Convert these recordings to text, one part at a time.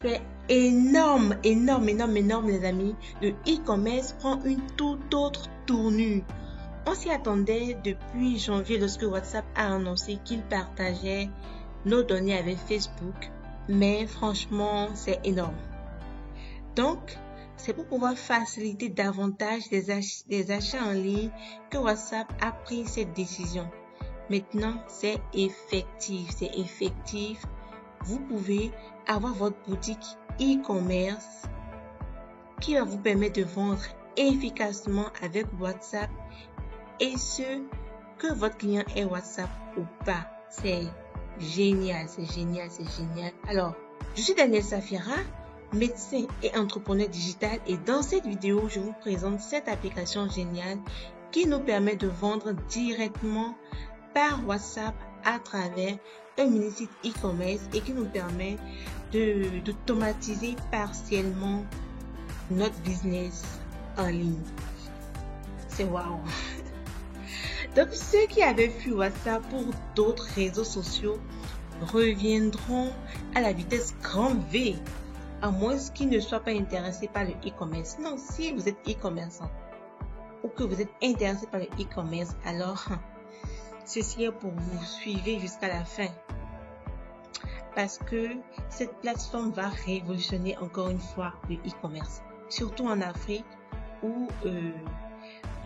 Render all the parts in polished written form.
C'est énorme, énorme, énorme, énorme, les amis. Le e-commerce prend une toute autre tournure. On s'y attendait depuis janvier lorsque WhatsApp a annoncé qu'il partageait nos données avec Facebook. Mais franchement, c'est énorme. Donc, c'est pour pouvoir faciliter davantage les achats en ligne que WhatsApp a pris cette décision. Maintenant, c'est effectif. Vous pouvez avoir votre boutique e-commerce qui va vous permettre de vendre efficacement avec WhatsApp et ce, que votre client ait WhatsApp ou pas. C'est génial. Alors, je suis Danielle Safira, médecin et entrepreneur digital, et dans cette vidéo, je vous présente cette application géniale qui nous permet de vendre directement par WhatsApp à travers un mini-site e-commerce et qui nous permet d'automatiser partiellement notre business en ligne. C'est waouh! Donc, ceux qui avaient fui WhatsApp pour d'autres réseaux sociaux reviendront à la vitesse grand V, à moins qu'ils ne soient pas intéressés par le e-commerce. Non, si vous êtes e-commerçant ou que vous êtes intéressé par le e-commerce, alors ceci est pour vous. Suivez jusqu'à la fin. Parce que cette plateforme va révolutionner encore une fois le e-commerce. Surtout en Afrique où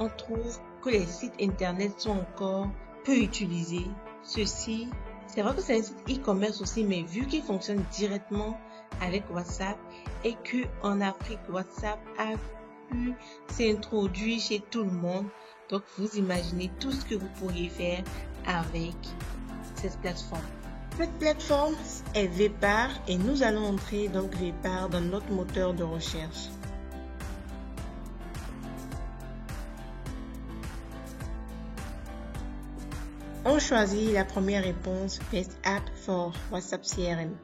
on trouve que les sites internet sont encore peu utilisés. Ceci, c'est vrai que c'est un site e-commerce aussi, mais vu qu'il fonctionne directement avec WhatsApp et que en Afrique, WhatsApp a pu s'introduire chez tout le monde. Donc, vous imaginez tout ce que vous pourriez faire avec cette plateforme. Cette plateforme est Vepar et nous allons entrer donc Vepar dans notre moteur de recherche. On choisit la première réponse, Best App for WhatsApp CRM.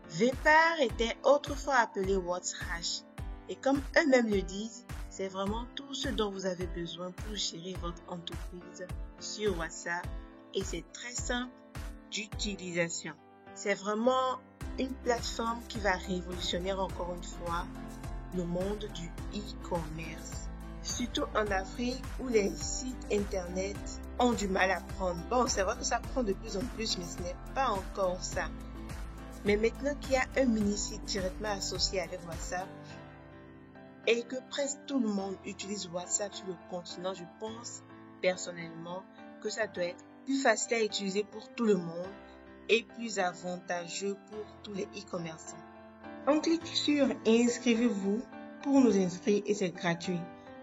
Vepar était autrefois appelé WhatsApp et comme eux-mêmes le disent, c'est vraiment tout ce dont vous avez besoin pour gérer votre entreprise sur WhatsApp et c'est très simple d'utilisation. C'est vraiment une plateforme qui va révolutionner encore une fois le monde du e-commerce. Surtout en Afrique où les sites internet ont du mal à prendre. Bon, c'est vrai que ça prend de plus en plus, mais ce n'est pas encore ça. Mais maintenant qu'il y a un mini-site directement associé avec WhatsApp et que presque tout le monde utilise WhatsApp sur le continent, je pense personnellement que ça doit être plus facile à utiliser pour tout le monde et plus avantageux pour tous les e-commerçants. On clique sur « Inscrivez-vous » pour nous inscrire et c'est gratuit.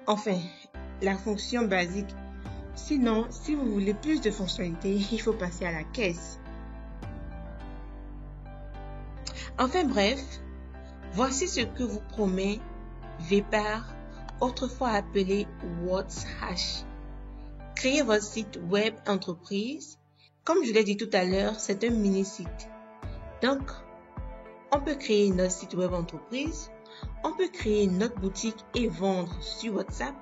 Enfin, la fonction basique. Sinon, si vous voulez plus de fonctionnalités, il faut passer à la caisse. Enfin bref, voici ce que vous promet Vepar, autrefois appelé WhatsApp. Créez votre site web entreprise. Comme je l'ai dit tout à l'heure, c'est un mini-site. Donc, on peut créer notre site web entreprise. On peut créer notre boutique et vendre sur WhatsApp.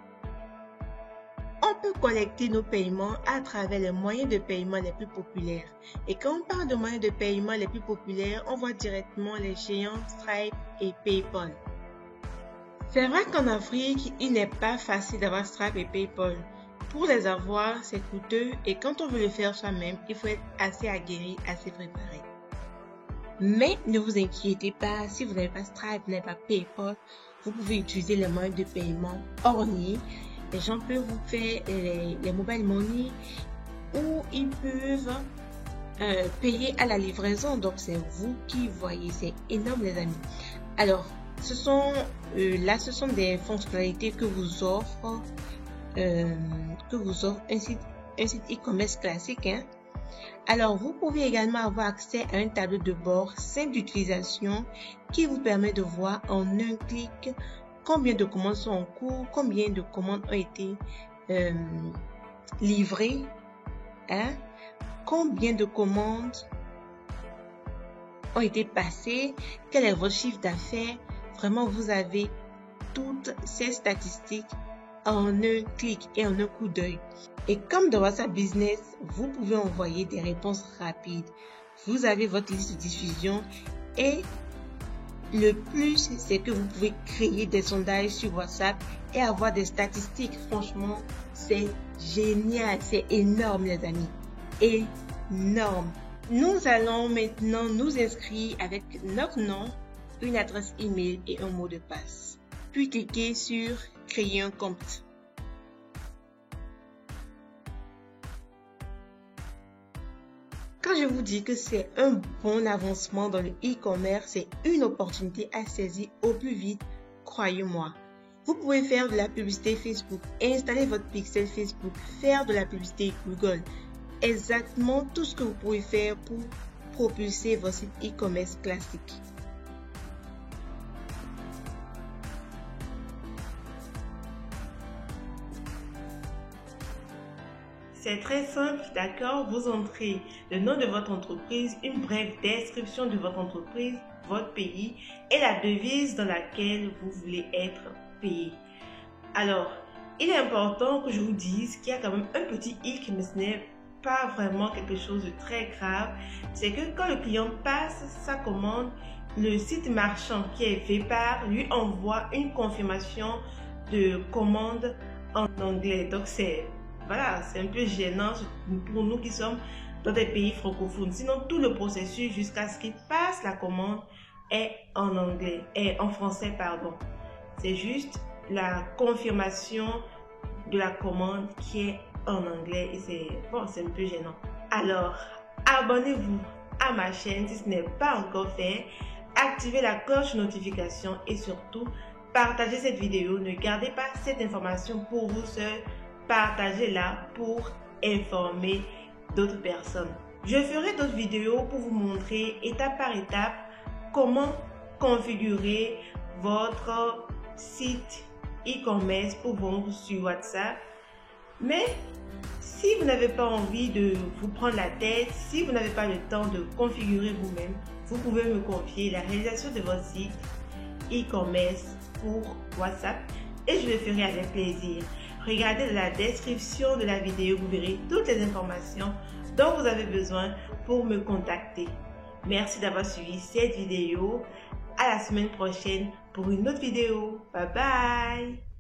On peut collecter nos paiements à travers les moyens de paiement les plus populaires. Et quand on parle de moyens de paiement les plus populaires, on voit directement les géants Stripe et PayPal. C'est vrai qu'en Afrique, il n'est pas facile d'avoir Stripe et PayPal. Pour les avoir, c'est coûteux et quand on veut le faire soi-même, il faut être assez aguerri, assez préparé. Mais ne vous inquiétez pas, si vous n'avez pas Stripe, vous n'avez pas PayPal, vous pouvez utiliser les moyens de paiement ornis. Les gens peuvent vous faire les mobile money ou ils peuvent payer à la livraison. Donc, c'est vous qui voyez. C'est énorme, les amis. Alors, ce sont des fonctionnalités que vous offre un site e-commerce classique. Alors, vous pouvez également avoir accès à un tableau de bord simple d'utilisation qui vous permet de voir en un clic combien de commandes sont en cours, combien de commandes ont été livrées, combien de commandes ont été passées, quel est votre chiffre d'affaires. Vraiment, vous avez toutes ces statistiques en un clic et en un coup d'œil. Et comme dans WhatsApp Business, vous pouvez envoyer des réponses rapides. Vous avez votre liste de diffusion et Le plus, c'est que vous pouvez créer des sondages sur WhatsApp et avoir des statistiques. Franchement, c'est génial, c'est énorme les amis, énorme. Nous allons maintenant nous inscrire avec notre nom, une adresse email et un mot de passe. Puis cliquez sur créer un compte. Quand je vous dis que c'est un bon avancement dans le e-commerce, c'est une opportunité à saisir au plus vite, croyez-moi. Vous pouvez faire de la publicité Facebook, installer votre pixel Facebook, faire de la publicité Google. Exactement tout ce que vous pouvez faire pour propulser votre site e-commerce classique. C'est très simple, d'accord? Vous entrez le nom de votre entreprise, une brève description de votre entreprise, votre pays et la devise dans laquelle vous voulez être payé. Alors, il est important que je vous dise qu'il y a quand même un petit hic, mais ce n'est pas vraiment quelque chose de très grave. C'est que quand le client passe sa commande, le site marchand qui est fait par lui envoie une confirmation de commande en anglais. Donc voilà, c'est un peu gênant pour nous qui sommes dans des pays francophones. Sinon, tout le processus jusqu'à ce qu'il passe la commande est en anglais, est en français, pardon. C'est juste la confirmation de la commande qui est en anglais et c'est un peu gênant. Alors, abonnez-vous à ma chaîne si ce n'est pas encore fait. Activez la cloche de notification et surtout, partagez cette vidéo. Ne gardez pas cette information pour vous seul. Partagez-la pour informer d'autres personnes. Je ferai d'autres vidéos pour vous montrer étape par étape comment configurer votre site e-commerce pour vendre sur WhatsApp. Mais si vous n'avez pas envie de vous prendre la tête, si vous n'avez pas le temps de configurer vous-même, vous pouvez me confier la réalisation de votre site e-commerce pour WhatsApp et je le ferai avec plaisir. Regardez dans la description de la vidéo, vous verrez toutes les informations dont vous avez besoin pour me contacter. Merci d'avoir suivi cette vidéo. À la semaine prochaine pour une autre vidéo. Bye bye!